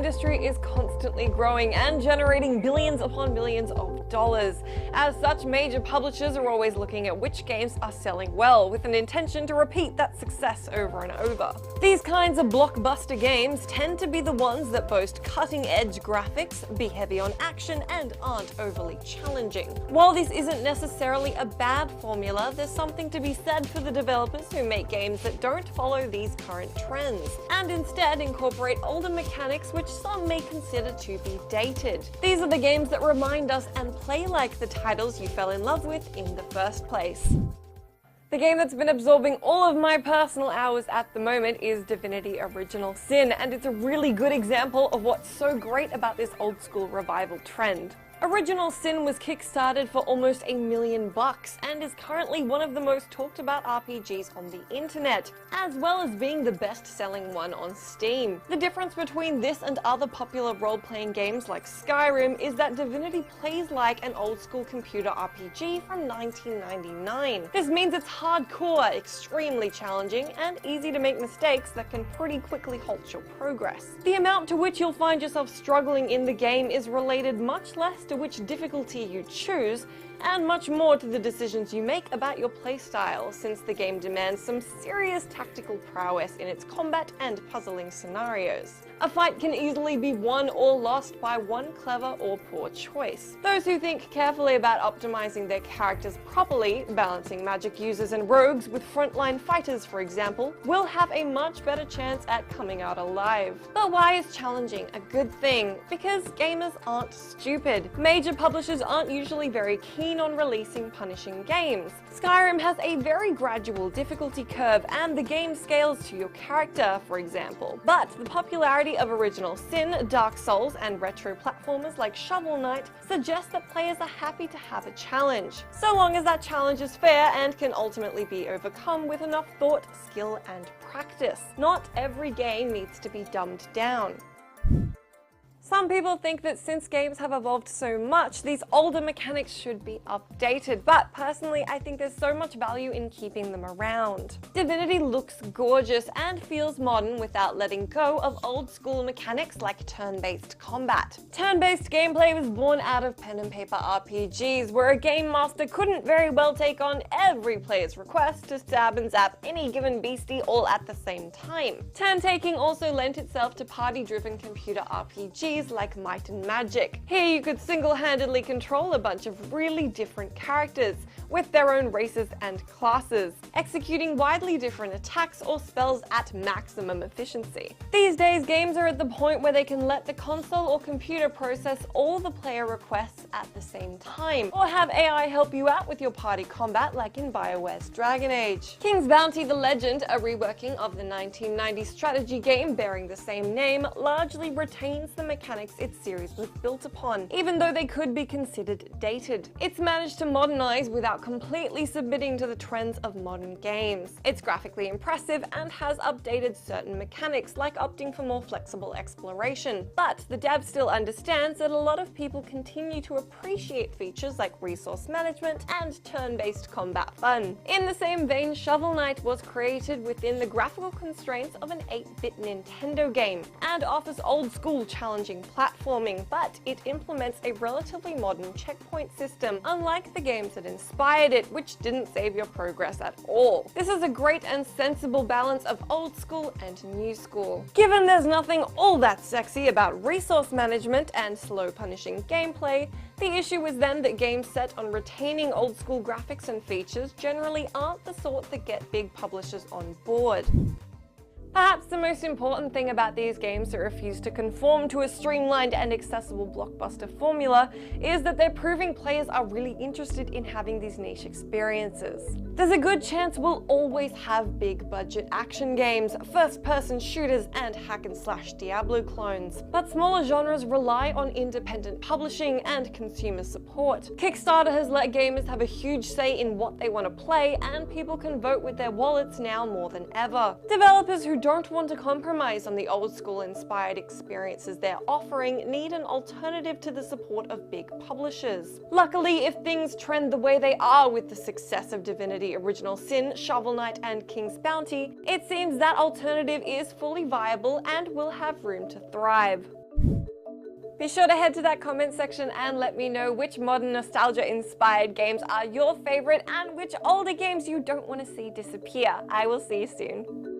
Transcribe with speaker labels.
Speaker 1: industry is constantly growing and generating billions upon billions of dollars. As such, major publishers are always looking at which games are selling well, with an intention to repeat that success over and over. These kinds of blockbuster games tend to be the ones that boast cutting-edge graphics, be heavy on action, and aren't overly challenging. While this isn't necessarily a bad formula, there's something to be said for the developers who make games that don't follow these current trends, and instead incorporate older mechanics which some may consider to be dated. These are the games that remind us and play like the titles you fell in love with in the first place. The game that's been absorbing all of my personal hours at the moment is Divinity Original Sin, and it's a really good example of what's so great about this old school revival trend. Original Sin was kickstarted for almost $1 million and is currently one of the most talked about RPGs on the internet, as well as being the best-selling one on Steam. The difference between this and other popular role-playing games like Skyrim is that Divinity plays like an old-school computer RPG from 1999. This means it's hardcore, extremely challenging, and easy to make mistakes that can pretty quickly halt your progress. The amount to which you'll find yourself struggling in the game is related much less to which difficulty you choose, and much more to the decisions you make about your playstyle, since the game demands some serious tactical prowess in its combat and puzzling scenarios. A fight can easily be won or lost by one clever or poor choice. Those who think carefully about optimizing their characters properly, balancing magic users and rogues with frontline fighters for example, will have a much better chance at coming out alive. But why is challenging a good thing? Because gamers aren't stupid. Major publishers aren't usually very keen on releasing punishing games. Skyrim has a very gradual difficulty curve, and the game scales to your character, for example. But the popularity of Original Sin, Dark Souls, and retro platformers like Shovel Knight suggest that players are happy to have a challenge, so long as that challenge is fair and can ultimately be overcome with enough thought, skill, and practice. Not every game needs to be dumbed down. Some people think that since games have evolved so much, these older mechanics should be updated, but personally I think there's so much value in keeping them around. Divinity looks gorgeous and feels modern without letting go of old school mechanics like turn-based combat. Turn-based gameplay was born out of pen and paper RPGs, where a game master couldn't very well take on every player's request to stab and zap any given beastie all at the same time. Turn-taking also lent itself to party-driven computer RPGs like Might and Magic. Here you could single-handedly control a bunch of really different characters with their own races and classes, executing widely different attacks or spells at maximum efficiency. These days, games are at the point where they can let the console or computer process all the player requests at the same time, or have AI help you out with your party combat like in BioWare's Dragon Age. King's Bounty: The Legend, a reworking of the 1990 strategy game bearing the same name, largely retains the mechanics its series was built upon, even though they could be considered dated. It's managed to modernize without completely submitting to the trends of modern games. It's graphically impressive and has updated certain mechanics, like opting for more flexible exploration. But the dev still understands that a lot of people continue to appreciate features like resource management and turn-based combat fun. In the same vein, Shovel Knight was created within the graphical constraints of an 8-bit Nintendo game and offers old-school challenging platforming, but it implements a relatively modern checkpoint system, unlike the games that inspired it, which didn't save your progress at all. This is a great and sensible balance of old school and new school. Given there's nothing all that sexy about resource management and slow punishing gameplay, the issue is then that games set on retaining old school graphics and features generally aren't the sort that get big publishers on board. Perhaps the most important thing about these games that refuse to conform to a streamlined and accessible blockbuster formula is that they're proving players are really interested in having these niche experiences. There's a good chance we'll always have big budget action games, first-person shooters, and hack-and-slash Diablo clones, but smaller genres rely on independent publishing and consumer support. Kickstarter has let gamers have a huge say in what they want to play, and people can vote with their wallets now more than ever. Developers who don't want to compromise on the old school inspired experiences they're offering need an alternative to the support of big publishers. Luckily, if things trend the way they are with the success of Divinity Original Sin, Shovel Knight, and King's Bounty, it seems that alternative is fully viable and will have room to thrive. Be sure to head to that comment section and let me know which modern nostalgia-inspired games are your favorite and which older games you don't want to see disappear. I will see you soon.